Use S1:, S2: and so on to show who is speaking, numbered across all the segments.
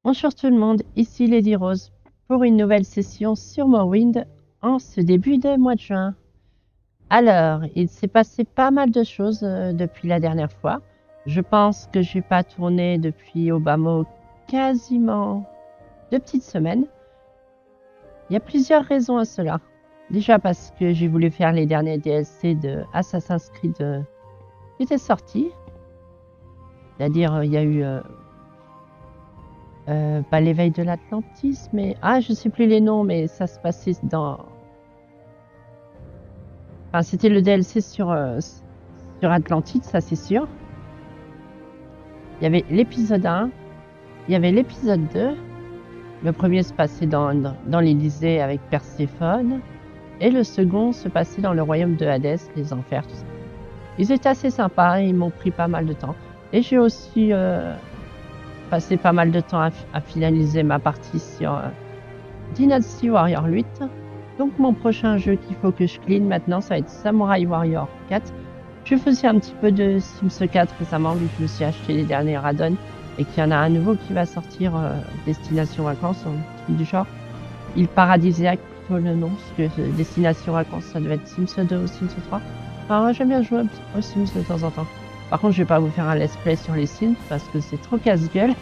S1: Bonjour tout le monde, ici Lady Rose pour une nouvelle session sur Morrowind en ce début de mois de juin. Alors, il s'est passé pas mal de choses depuis la dernière fois. Je pense que je n'ai pas tourné depuis au bas mot quasiment 2 petites semaines. Il y a plusieurs raisons à cela. Déjà parce que j'ai voulu faire les derniers DLC de Assassin's Creed qui étaient sortis. C'est-à-dire, il y a eu pas l'éveil de l'Atlantis, mais... Ah, je sais plus les noms, mais ça se passait dans... Enfin, c'était le DLC sur Atlantide, ça c'est sûr. Il y avait l'épisode 1, il y avait l'épisode 2. Le premier se passait dans l'Élysée avec Perséphone. Et le second se passait dans le royaume de Hadès, les enfers, tout ça. Ils étaient assez sympas, ils m'ont pris pas mal de temps. Et j'ai aussi passé pas mal de temps à finaliser ma partie sur Dynasty Warrior 8. Donc mon prochain jeu qu'il faut que je clean maintenant, ça va être Samurai Warrior 4. Je faisais un petit peu de Sims 4 récemment, vu que je me suis acheté les derniers add-ons et qu'il y en a un nouveau qui va sortir, Destination Vacances, un truc du genre. Île Paradisiaque, plutôt le nom, parce que Destination Vacances, ça devait être Sims 2 ou Sims 3. Alors j'aime bien jouer un petit peu aux Sims de temps en temps. Par contre, je vais pas vous faire un let's play sur les Sims parce que c'est trop casse-gueule.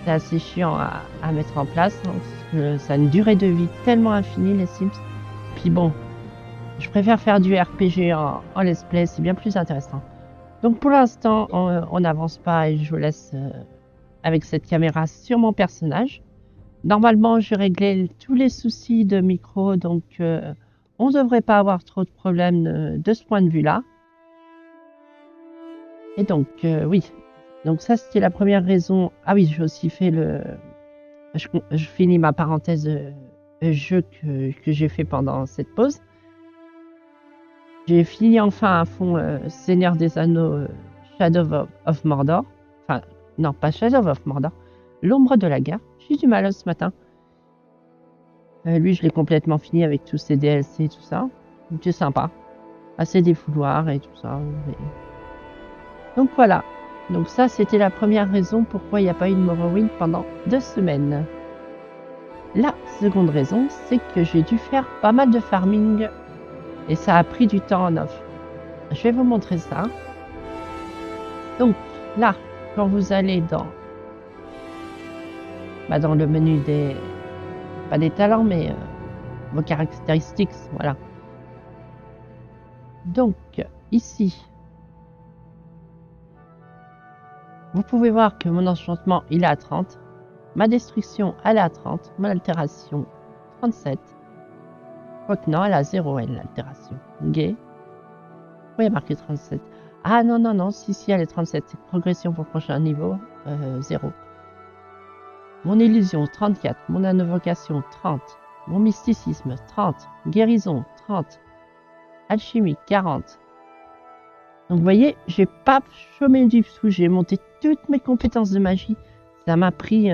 S1: C'est assez chiant à mettre en place. Donc, ça a une durée de vie tellement infinie, les Sims. Puis bon, je préfère faire du RPG en let's play, c'est bien plus intéressant. Donc pour l'instant, on n'avance pas et je vous laisse avec cette caméra sur mon personnage. Normalement, j'ai réglé tous les soucis de micro, donc on ne devrait pas avoir trop de problèmes de ce point de vue-là. Et donc, oui. Donc ça, c'était la première raison. Ah oui, j'ai aussi fait le... Je finis ma parenthèse jeu que j'ai fait pendant cette pause. J'ai fini enfin à fond Seigneur des Anneaux Shadow of Mordor. Enfin, non, pas Shadow of Mordor. L'ombre de la guerre. J'ai du mal ce matin. Lui, je l'ai complètement fini avec tous ses DLC et tout ça. C'est sympa. Assez défouloir et tout ça. Mais... Donc voilà. Donc ça, c'était la première raison pourquoi il n'y a pas eu de Morrowind pendant 2 semaines. La seconde raison, c'est que j'ai dû faire pas mal de farming. Et ça a pris du temps en off. Je vais vous montrer ça. Donc là, quand vous allez dans le menu des... Pas des talents, mais vos caractéristiques, voilà. Donc, ici, vous pouvez voir que mon enchantement, il est à 30. Ma destruction, elle est à 30. Mon altération, 37. Quoique non, elle a 0, elle, l'altération. Gay. Pourquoi il y a marqué 37? Ah non, non, non, si, elle est 37. C'est progression pour prochain niveau, 0. Mon illusion, 34. Mon invocation, 30. Mon mysticisme, 30. Guérison, 30. Alchimie, 40. Donc vous voyez, j'ai pas chômé du tout. J'ai monté toutes mes compétences de magie. Ça m'a pris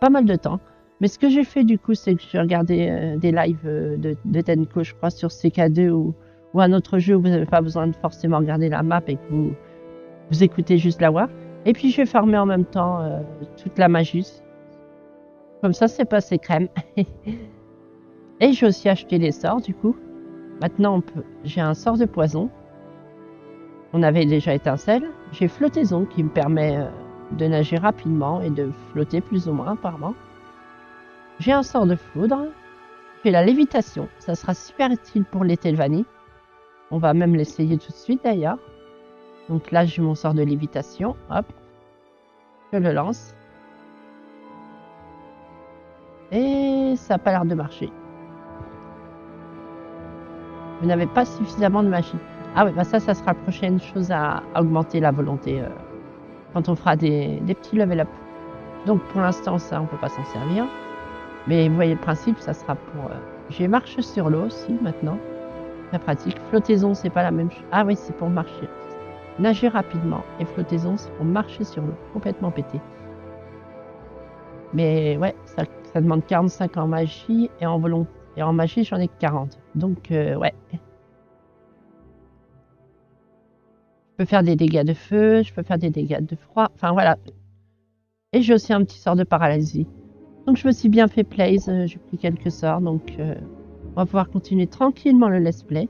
S1: pas mal de temps. Mais ce que j'ai fait du coup, c'est que j'ai regardé des lives de Tenko, je crois, sur CK2 ou un autre jeu où vous n'avez pas besoin de forcément regarder la map et que vous écoutez juste la voix. Et puis j'ai farmé en même temps toute la magie. Comme ça, c'est passé crème. Et j'ai aussi acheté les sorts du coup. Maintenant, j'ai un sort de poison. On avait déjà étincelle. J'ai flottaison qui me permet de nager rapidement et de flotter plus ou moins apparemment. J'ai un sort de foudre. J'ai la lévitation. Ça sera super utile pour les Telvanni. On va même l'essayer tout de suite d'ailleurs. Donc là, j'ai mon sort de lévitation. Hop. Je le lance. Et ça n'a pas l'air de marcher. Vous n'avez pas suffisamment de magie. Ah oui, bah ça sera la prochaine chose à augmenter la volonté quand on fera des petits level up. Donc pour l'instant, ça, on peut pas s'en servir. Mais vous voyez le principe, ça sera pour... J'ai marche sur l'eau aussi maintenant. Très pratique. Flottaison, c'est pas la même chose. Ah oui, c'est pour marcher. Nager rapidement. Et flottaison, c'est pour marcher sur l'eau. Complètement pété. Mais ouais, ça demande 45 en magie et en volonté. Et en magie, j'en ai que 40. Donc ouais. Je peux faire des dégâts de feu, je peux faire des dégâts de froid. Enfin voilà. Et j'ai aussi un petit sort de paralysie. Donc je me suis bien fait plaise, j'ai pris quelques sorts, donc on va pouvoir continuer tranquillement le let's play.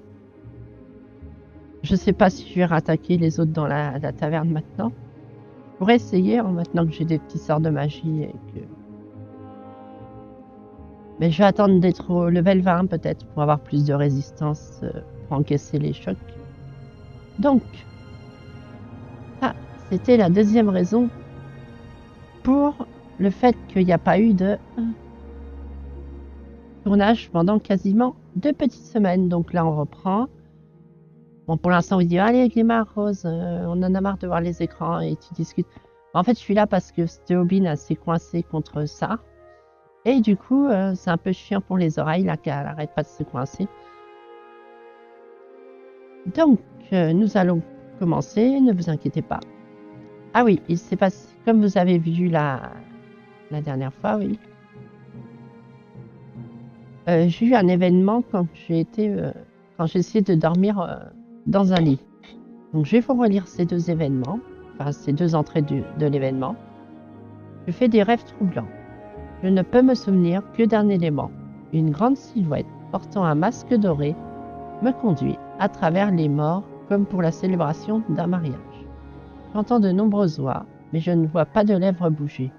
S1: Je sais pas si je vais rattaquer les autres dans la taverne maintenant. Je pourrais essayer, hein, maintenant que j'ai des petits sorts de magie et que... Mais je vais attendre d'être au level 20 peut-être pour avoir plus de résistance pour encaisser les chocs. Donc, ça, c'était la deuxième raison pour le fait qu'il n'y a pas eu de tournage pendant quasiment 2 petites semaines. Donc là, on reprend. Bon, pour l'instant, on dit allez, Glémar, Rose, on en a marre de voir les écrans et tu discutes. En fait, je suis là parce que Stéobine s'est coincée contre ça. Et du coup, c'est un peu chiant pour les oreilles, là, qu'elle n'arrête pas de se coincer. Donc, nous allons commencer, ne vous inquiétez pas. Ah oui, il s'est passé, comme vous avez vu la dernière fois, oui. J'ai eu un événement quand j'ai essayé de dormir dans un lit. Donc, je vais vous relire ces deux événements, enfin, ces deux entrées de l'événement. Je fais des rêves troublants. Je ne peux me souvenir que d'un élément. Une grande silhouette portant un masque doré me conduit à travers les morts comme pour la célébration d'un mariage. J'entends de nombreuses voix, mais je ne vois pas de lèvres bouger.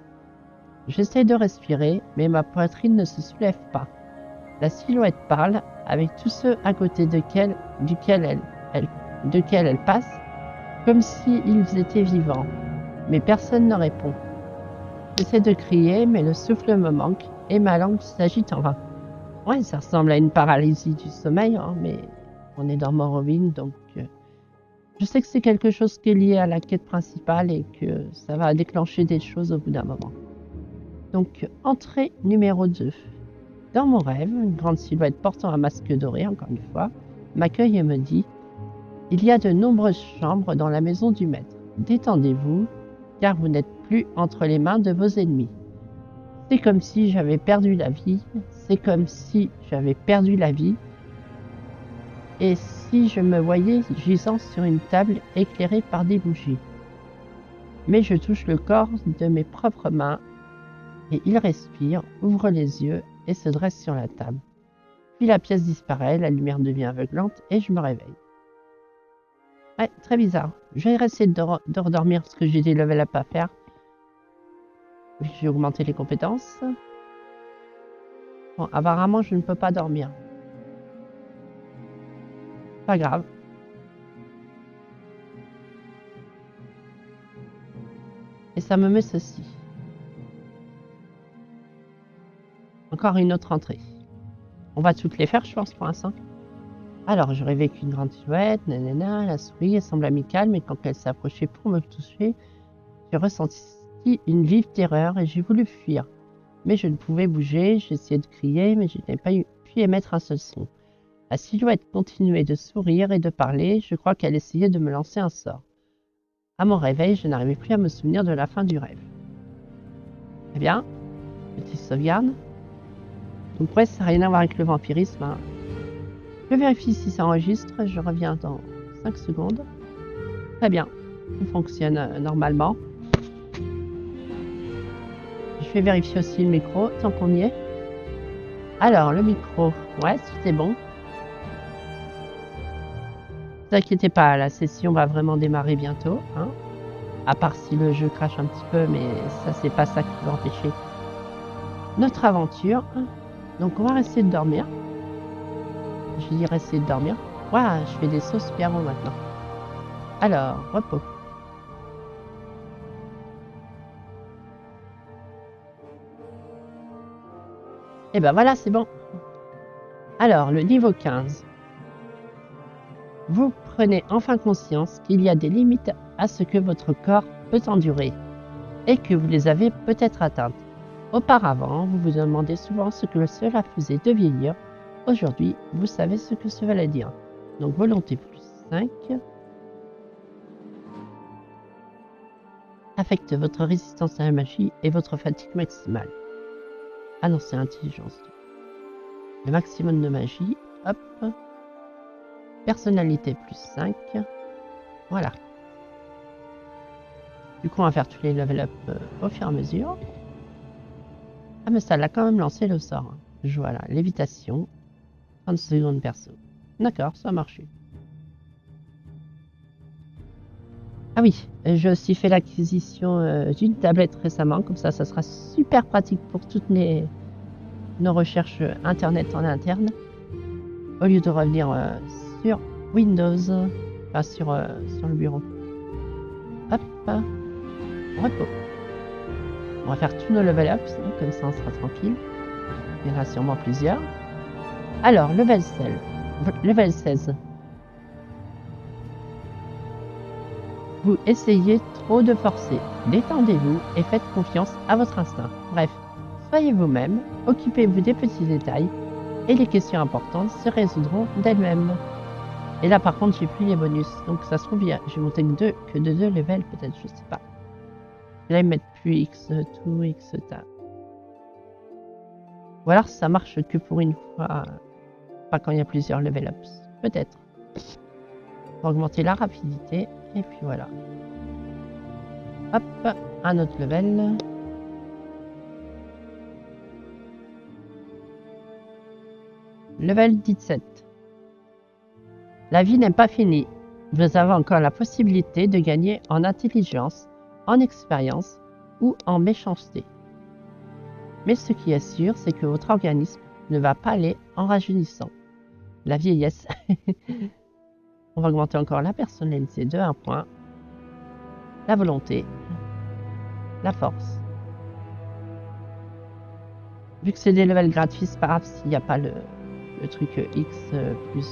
S1: J'essaie de respirer, mais ma poitrine ne se soulève pas. La silhouette parle avec tous ceux à côté duquel elle passe, comme s'ils étaient vivants, mais personne ne répond. J'essaie de crier, mais le souffle me manque et ma langue s'agite en vain. Ouais, ça ressemble à une paralysie du sommeil, hein, mais on est dans Morrowind, donc je sais que c'est quelque chose qui est lié à la quête principale et que ça va déclencher des choses au bout d'un moment. Donc, entrée numéro 2. Dans mon rêve, une grande silhouette portant un masque doré, encore une fois, m'accueille et me dit « Il y a de nombreuses chambres dans la maison du maître. Détendez-vous, car vous n'êtes plus entre les mains de vos ennemis. » C'est comme si j'avais perdu la vie. C'est comme si j'avais perdu la vie. Et si je me voyais gisant sur une table éclairée par des bougies. Mais je touche le corps de mes propres mains et il respire, ouvre les yeux et se dresse sur la table. Puis la pièce disparaît, la lumière devient aveuglante et je me réveille. Ouais, très bizarre. Je vais essayer de redormir parce que j'ai des level up à faire. J'ai augmenté les compétences. Bon, apparemment, je ne peux pas dormir. Pas grave. Et ça me met ceci. Encore une autre entrée. On va toutes les faire, je pense, pour l'instant. Alors, je rêvais qu'une grande silhouette, nanana, la souris, elle semble amicale, mais quand elle s'approchait pour me toucher, j'ai ressenti une vive terreur et j'ai voulu fuir. Mais je ne pouvais bouger, j'essayais de crier, mais je n'ai pas pu émettre un seul son. La silhouette continuait de sourire et de parler, je crois qu'elle essayait de me lancer un sort. À mon réveil, je n'arrivais plus à me souvenir de la fin du rêve. Très bien, petite sauvegarde. Donc ouais, ça n'a rien à voir avec le vampirisme. Hein. Je vérifie si ça enregistre, je reviens dans 5 secondes. Très bien, tout fonctionne normalement. Je vais vérifier aussi le micro, tant qu'on y est. Alors, le micro, ouais, c'était bon. Ne vous inquiétez pas, la session va vraiment démarrer bientôt. Hein. À part si le jeu crache un petit peu, mais ça, c'est pas ça qui va empêcher notre aventure. Donc, on va rester de dormir. Je vais dire essayer de dormir. Waouh, je fais des sauts super bons maintenant. Alors, repos. Et ben voilà, c'est bon. Alors, le niveau 15. Vous prenez enfin conscience qu'il y a des limites à ce que votre corps peut endurer et que vous les avez peut-être atteintes. Auparavant, vous vous demandez souvent ce que cela faisait de vieillir. Aujourd'hui, vous savez ce que cela veut dire. Donc, volonté plus 5 affecte votre résistance à la magie et votre fatigue maximale. Ah non, c'est intelligence. Le maximum de magie, hop. Personnalité plus 5. Voilà. Du coup, on va faire tous les level up au fur et à mesure. Ah, mais ça l'a quand même lancé le sort. Hein. Je vois là, lévitation, 30 secondes perso. D'accord, ça a marché. Ah oui, j'ai aussi fait l'acquisition d'une tablette récemment, comme ça sera super pratique pour toutes nos recherches internet en interne, au lieu de revenir sur Windows, enfin sur le bureau. Hop, repos. On va faire tous nos level ups, comme ça on sera tranquille. Il y en a sûrement plusieurs. Alors, level 16. Vous essayez trop de forcer. Détendez-vous et faites confiance à votre instinct. Bref, soyez vous-même, occupez-vous des petits détails et les questions importantes se résoudront d'elles-mêmes. Et là, par contre, j'ai plus les bonus. Donc, ça se trouve, j'ai monté que de 2 levels, peut-être, je sais pas. Là, ils mettent plus X tout, X ta. Ou alors, ça marche que pour une fois, pas quand il y a plusieurs level ups. Peut-être. Pour augmenter la rapidité. Et puis voilà. Hop, un autre level. Level 17. La vie n'est pas finie. Vous avez encore la possibilité de gagner en intelligence, en expérience ou en méchanceté. Mais ce qui est sûr, c'est que votre organisme ne va pas aller en rajeunissant. La vieillesse. On va augmenter encore la personnalité de 1 point. La volonté. La force. Vu que c'est des levels gratuits, c'est pas grave s'il n'y a pas le truc X plus.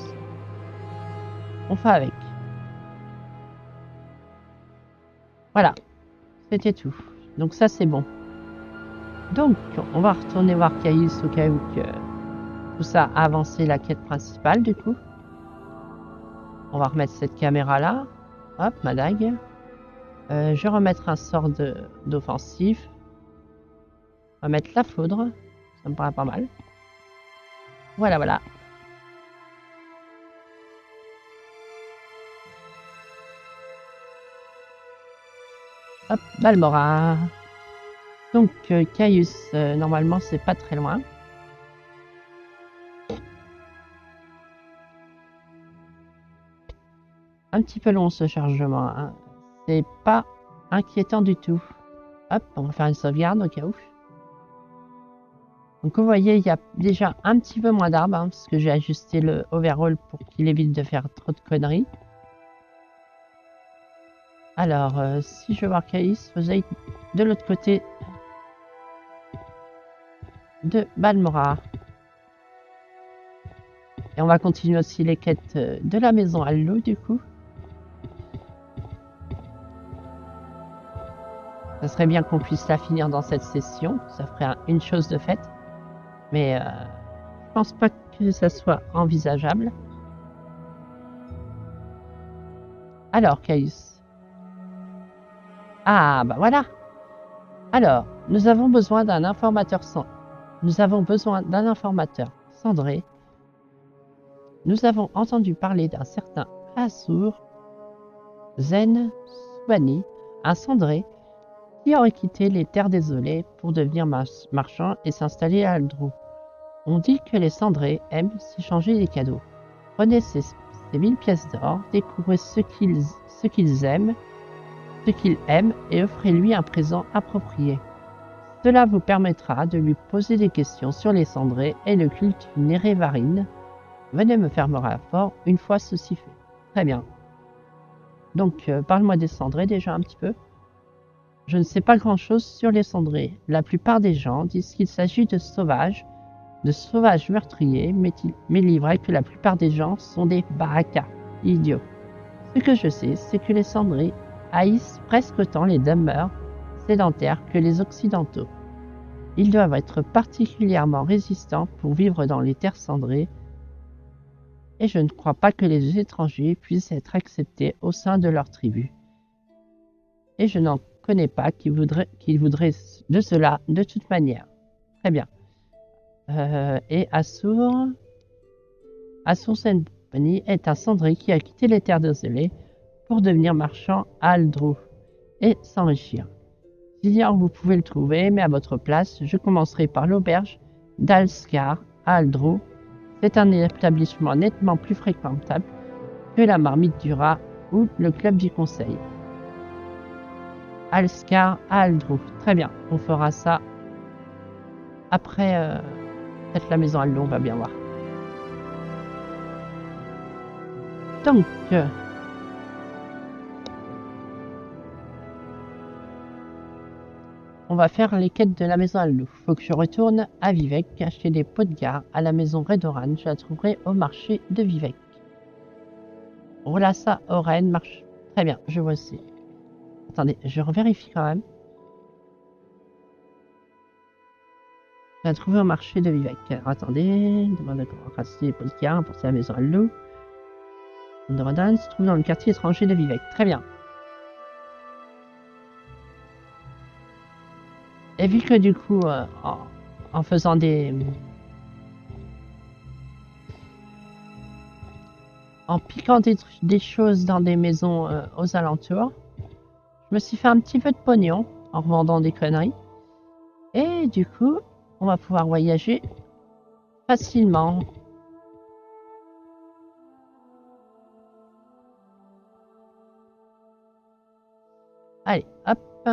S1: On fait avec. Voilà. C'était tout. Donc ça, c'est bon. Donc, on va retourner voir Caius au cas où que tout ça a avancé la quête principale, du coup. On va remettre cette caméra-là. Hop, ma dague. Je vais remettre un sort d'offensif. On va mettre la foudre. Ça me paraît pas mal. Voilà, voilà. Hop, Balmora. Donc, Caius, normalement, c'est pas très loin. Un petit peu long ce chargement. Hein. C'est pas inquiétant du tout. Hop, on va faire une sauvegarde au cas où. Donc vous voyez, il y a déjà un petit peu moins d'arbres, hein, parce que j'ai ajusté le overall pour qu'il évite de faire trop de conneries. Alors, si je veux voir Caius, vous allez de l'autre côté de Balmora. Et on va continuer aussi les quêtes de la maison à l'eau, du coup. Ça serait bien qu'on puisse la finir dans cette session. Ça ferait une chose de faite. Mais je pense pas que ça soit envisageable. Alors, Caius. Ah, bah voilà. Alors, nous avons besoin d'un informateur cendré. Nous avons entendu parler d'un certain Asur Zen Subani, un cendré, qui aurait quitté les terres désolées pour devenir marchand et s'installer à Aldrou. On dit que les cendrés aiment s'échanger des cadeaux. Prenez ces 1000 pièces d'or, découvrez ce qu'ils aiment et offrez-lui un présent approprié. Cela vous permettra de lui poser des questions sur les cendrés et le culte Nérévarine. Venez me faire mon rapport une fois ceci fait. Très bien. Donc, parle-moi des cendrés déjà un petit peu. Je ne sais pas grand-chose sur les cendrés. La plupart des gens disent qu'il s'agit de sauvages meurtriers, mais il est vrai que la plupart des gens sont des barakas, idiots. Ce que je sais, c'est que les cendrés haïssent presque autant les demeures sédentaires que les occidentaux. Ils doivent être particulièrement résistants pour vivre dans les terres cendrées, et je ne crois pas que les étrangers puissent être acceptés au sein de leur tribu. Et je n'en connais pas qui voudraient de cela de toute manière. Très bien. Et Asur Senpani est un cendré qui a quitté les terres désolées pour devenir marchand à Aldrou. et s'enrichir. J'ignore, vous pouvez le trouver, mais à votre place, je commencerai par l'auberge d'Alskar à Aldro. C'est un établissement nettement plus fréquentable que la marmite du rat ou le club du conseil. Alskar à Aldro. Très bien, on fera ça après peut-être la maison Aldo, on va bien voir. Donc, on va faire les quêtes de la maison Aldo. Faut que je retourne à Vivec, acheter des pots de gare à la maison Redoran. Je la trouverai au marché de Vivec. Rolassa Oren marche. Très bien, je vois aussi. Attendez, je revérifie quand même. Je la trouver au marché de Vivec. Alors, attendez, demande à racheter des pots de gare pour la maison Aldo. Redoran se trouve dans le quartier étranger de Vivec. Très bien. Et vu que du coup, en faisant en piquant des choses dans des maisons aux alentours, je me suis fait un petit peu de pognon en revendant des conneries. Et du coup, on va pouvoir voyager facilement. Allez, hop.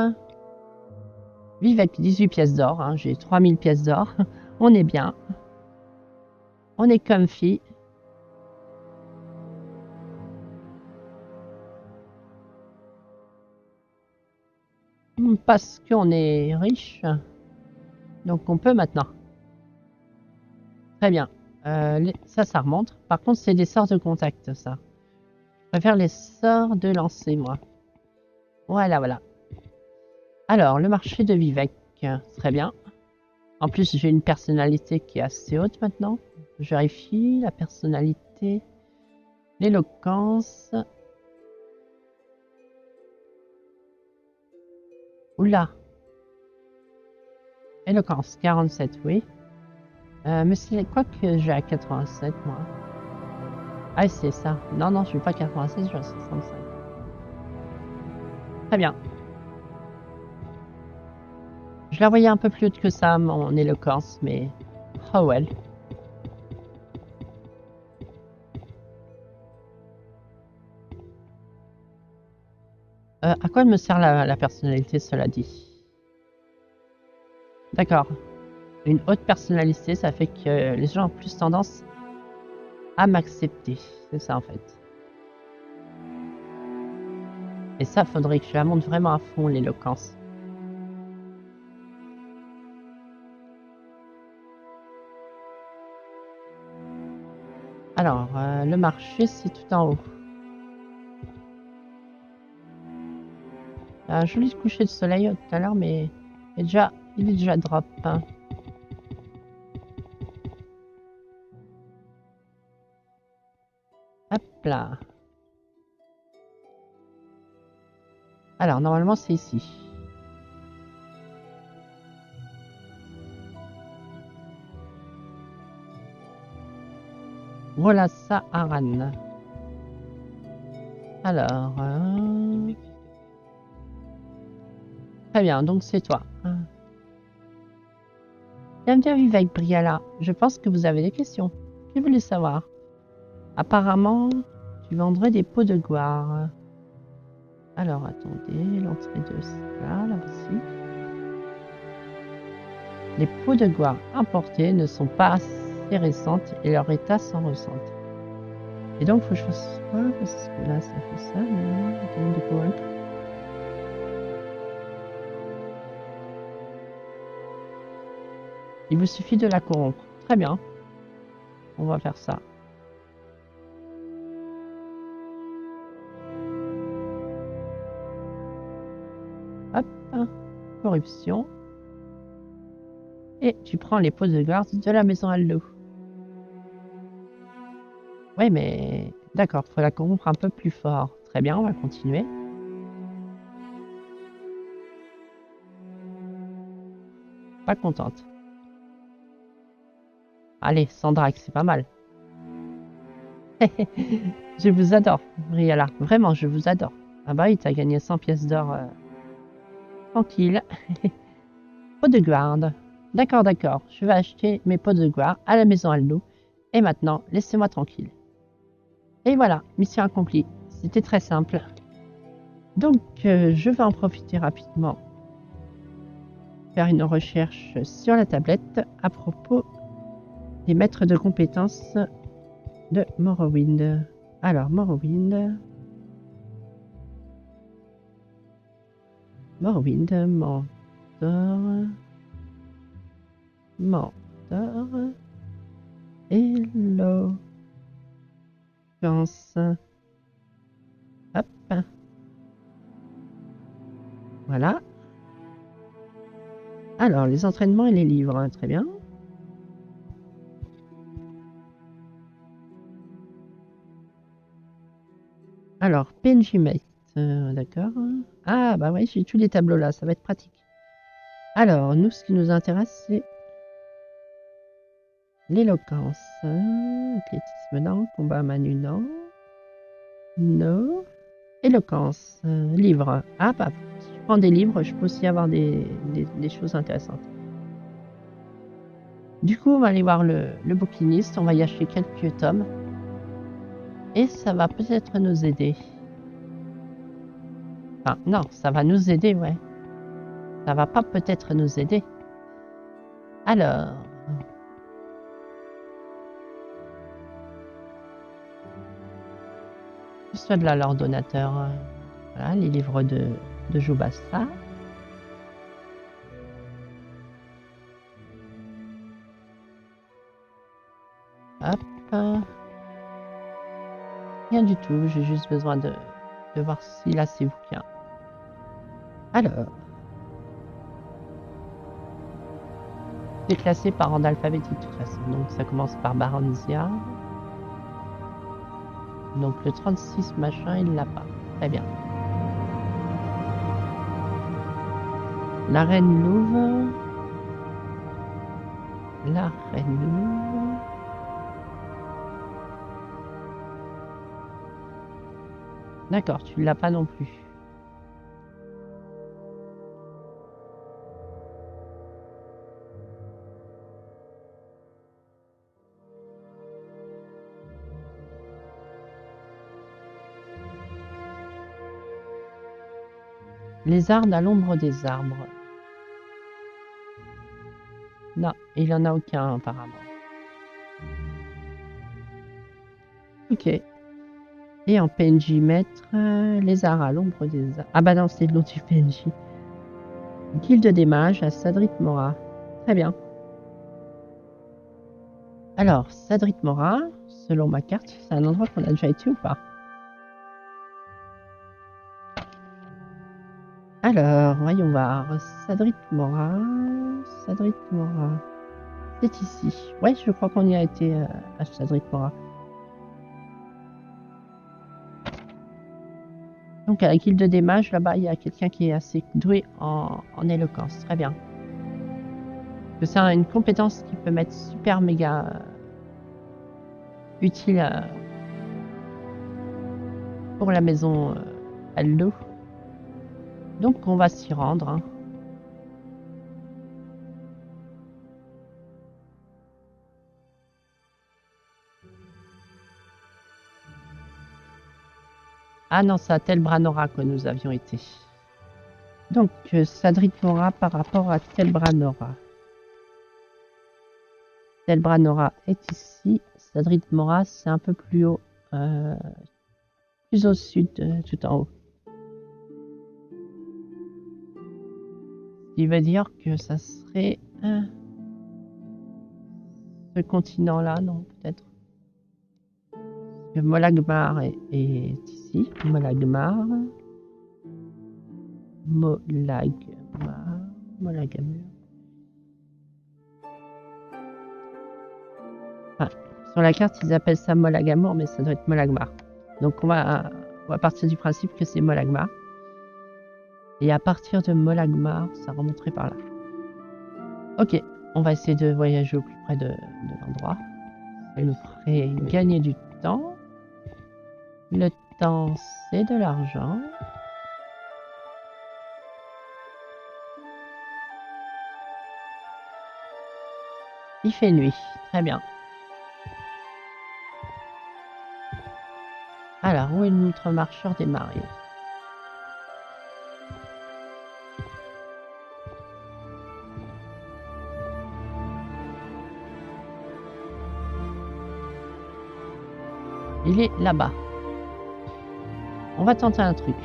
S1: Vive avec 18 pièces d'or, hein, j'ai 3000 pièces d'or. On est bien. On est comfy. Parce qu'on est riche. Donc on peut maintenant. Très bien. Ça remonte. Par contre, c'est des sorts de contact, ça. Je préfère les sorts de lancer, moi. Voilà, voilà. Alors, le marché de Vivec. Très bien. En plus, j'ai une personnalité qui est assez haute maintenant. Je vérifie la personnalité. L'éloquence. Oula. Éloquence, 47, oui. Mais c'est quoi que j'ai à 87, moi? Ah, c'est ça. Non, non, je suis pas 87, je suis à 65. Très bien. Je la voyais un peu plus haute que ça, mon éloquence, mais... Oh well. À quoi elle me sert la personnalité, cela dit? D'accord. Une haute personnalité, ça fait que les gens ont plus tendance à m'accepter. C'est ça, en fait. Et ça, faudrait que je la monte vraiment à fond, l'éloquence. Alors, le marché, c'est tout en haut. Un joli coucher de soleil tout à l'heure, mais il est déjà drop. Hein. Hop là. Alors, normalement, c'est ici. Voilà ça, Aran. Alors... Très bien, donc c'est toi. Bienvenue à Vivec, Briala. Je pense que vous avez des questions. Que voulez savoir? Apparemment, tu vendrais des pots de gloire. Alors, attendez, l'entrée de ça, là aussi. Les pots de gloire importés ne sont pas assez récentes et leur état s'en ressent. Et donc, il faut que je fasse quoi? Parce que là, ça fait ça. Il vous suffit de la corrompre. Très bien. On va faire ça. Hop. Corruption. Et tu prends les pots de gloire de la maison Aldo. Ouais, mais... D'accord, faut la corrompre un peu plus fort. Très bien, on va continuer. Pas contente. Allez, Sandrax, c'est pas mal. Je vous adore, Briala. Vraiment, je vous adore. Ah bah oui, t'as gagné 100 pièces d'or tranquille. Pot de garde. D'accord, d'accord. Je vais acheter mes pots de garde à la maison Aldo. Et maintenant, laissez-moi tranquille. Et voilà, mission accomplie. C'était très simple. Donc, je vais en profiter rapidement. Faire une recherche sur la tablette à propos des maîtres de compétences de Morrowind. Alors, Morrowind, mentor, éloquence. Hop. Voilà. Alors, les entraînements et les livres, hein, très bien. Alors, PNJ Mate, d'accord. Ah, bah oui, j'ai tous les tableaux là, ça va être pratique. Alors, nous, ce qui nous intéresse, c'est l'éloquence. Athlétisme, non. Combat à main nue, non. No. Éloquence. Livre. Ah, bah, si je prends des livres, je peux aussi avoir des choses intéressantes. Du coup, on va aller voir le bouquiniste, on va y acheter quelques tomes. Et ça va peut-être nous aider. Enfin, non, ça va nous aider, ouais. Ça va pas peut-être nous aider. Alors... Soit de là l'ordonnateur. Voilà, les livres de Jobassa. Hop. Rien du tout, j'ai juste besoin de voir s'il a ses bouquins. Alors. C'est classé par ordre alphabétique de toute façon. Donc ça commence par Baranzia. Donc le 36 machin, il l'a pas. Très bien. La reine Louve. La reine Louve. D'accord, tu l'as pas non plus. Lézarde à l'ombre des arbres. Non, il n'y en a aucun apparemment. Ok. Et en PNJ maître, lézard à l'ombre des arbres. Ah bah non, c'est le nom du PNJ. Guilde des mages à Sadrit Mora. Très bien. Alors, Sadrit Mora, selon ma carte, c'est un endroit qu'on a déjà été ou pas? Alors, voyons voir. Sadrit Mora. Sadrit Mora. C'est ici. Ouais, je crois qu'on y a été à Sadrit Mora. Donc, à la guilde des mages, là-bas, il y a quelqu'un qui est assez doué en éloquence. Très bien. C'est une compétence qui peut m'être super méga utile pour la maison Aldo. Donc, on va s'y rendre. Hein. Ah non, c'est à Tel Branora que nous avions été. Donc, Sadrit Mora par rapport à Tel Branora. Tel Branora est ici. Sadrit Mora, c'est un peu plus haut. Plus au sud, tout en haut. Ce qui veut dire que ça serait ce continent-là, non, peut-être. Molagmar est ici. Molagmar. Ah, sur la carte, ils appellent ça Molagamor, mais ça doit être Molagmar. Donc on va partir du principe que c'est Molagmar. Et à partir de Molagmar, ça remonterait par là. Ok, on va essayer de voyager au plus près de l'endroit. Ça nous ferait gagner du temps. Le temps, c'est de l'argent. Il fait nuit. Très bien. Alors, où est notre marcheur des marées? Il est là-bas. On va tenter un truc.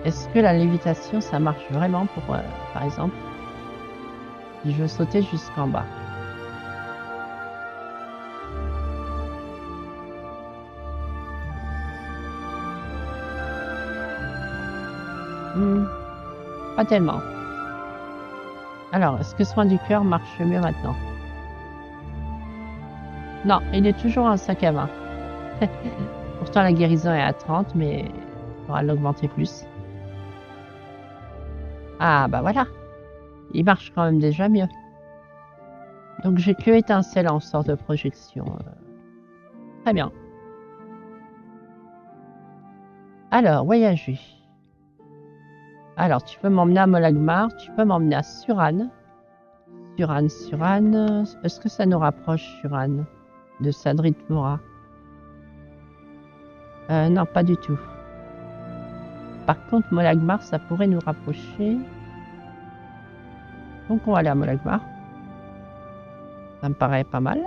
S1: Est-ce que la lévitation, ça marche vraiment pour, par exemple, si je veux sauter jusqu'en bas? Pas tellement. Alors, est-ce que soin du cœur marche mieux maintenant? Non, il est toujours en sac à main. Pourtant, la guérison est à 30, mais on pourra l'augmenter plus. Ah, bah voilà. Il marche quand même déjà mieux. Donc, j'ai que étincelle en sorte de projection. Très bien. Alors, voyager. Alors, tu peux m'emmener à Molagmar, tu peux m'emmener à Suran. Suran. Est-ce que ça nous rapproche, Suran, de Sadrit Mora? Non, pas du tout. Par contre, Molagmar, ça pourrait nous rapprocher. Donc, on va aller à Molagmar. Ça me paraît pas mal.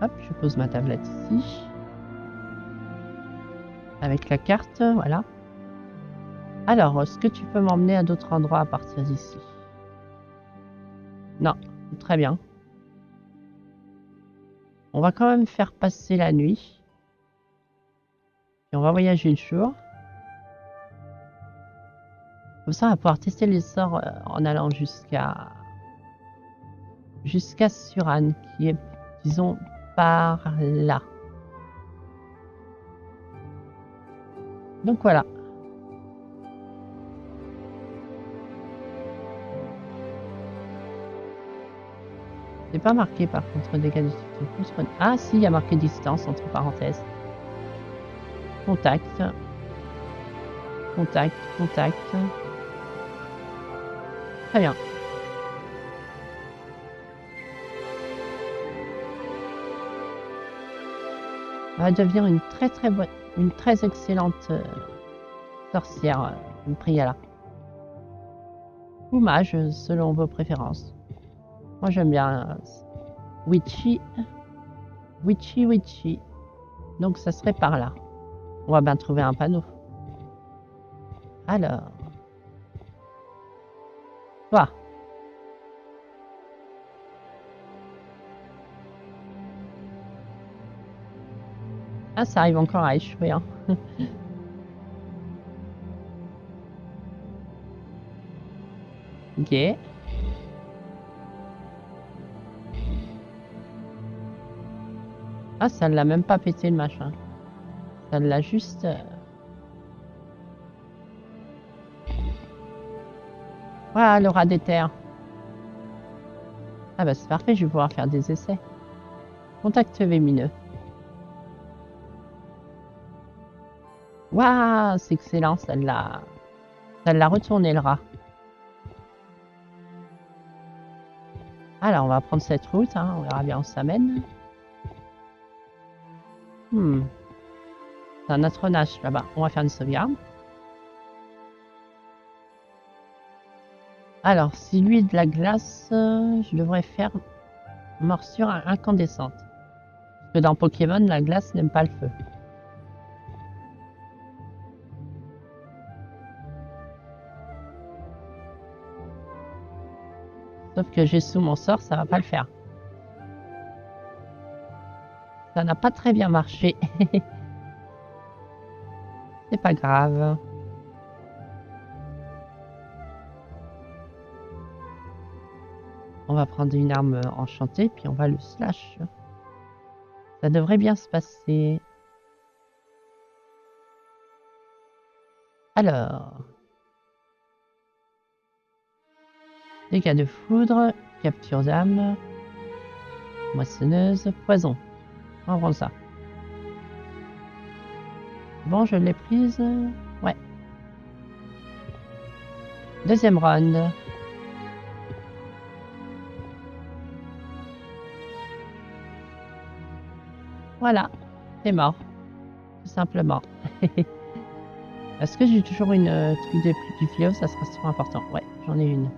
S1: Hop, je pose ma tablette ici. Avec la carte, voilà. Alors, est-ce que tu peux m'emmener à d'autres endroits à partir d'ici? Non, très bien. On va quand même faire passer la nuit. Et on va voyager le jour. Comme ça, on va pouvoir tester les sorts en allant jusqu'à Suran, qui est, disons, par là. Donc voilà. C'est pas marqué par contre dégâts de type. Ah si, il y a marqué distance entre parenthèses. Contact. Très bien. On va devenir une très excellente sorcière, Priala. Ou mage, selon vos préférences. Moi j'aime bien Witchy. Donc ça serait par là. On va bien trouver un panneau. Alors. Toi. Ah, ça arrive encore à échouer. Hein. Ok. Ah, ça ne l'a même pas pété le machin. Ça l'a juste... Voilà, le rat des terres. Ah bah c'est parfait, je vais pouvoir faire des essais. Contact vémineux. Waouh, c'est excellent, ça l'a retourné le rat. Alors, on va prendre cette route, hein, on verra bien où ça mène. C'est un atronage là-bas. On va faire une sauvegarde. Alors, si lui de la glace, je devrais faire morsure incandescente. Parce que dans Pokémon, la glace n'aime pas le feu. Sauf que j'ai sous mon sort, ça va pas le faire. Ça n'a pas très bien marché. C'est pas grave. On va prendre une arme enchantée, puis on va le slash. Ça devrait bien se passer. Alors. Dégâts de foudre, capture d'âme, moissonneuse, poison. On va prendre ça. Bon, je l'ai prise. Ouais. Deuxième round. Voilà, t'es mort. Tout simplement. Est-ce que j'ai toujours une truc de du fléau? Ça sera super important. Ouais, j'en ai une.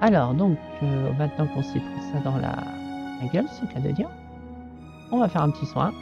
S1: Alors, donc, maintenant qu'on s'est pris ça dans la gueule, c'est le cas de dire, on va faire un petit soin.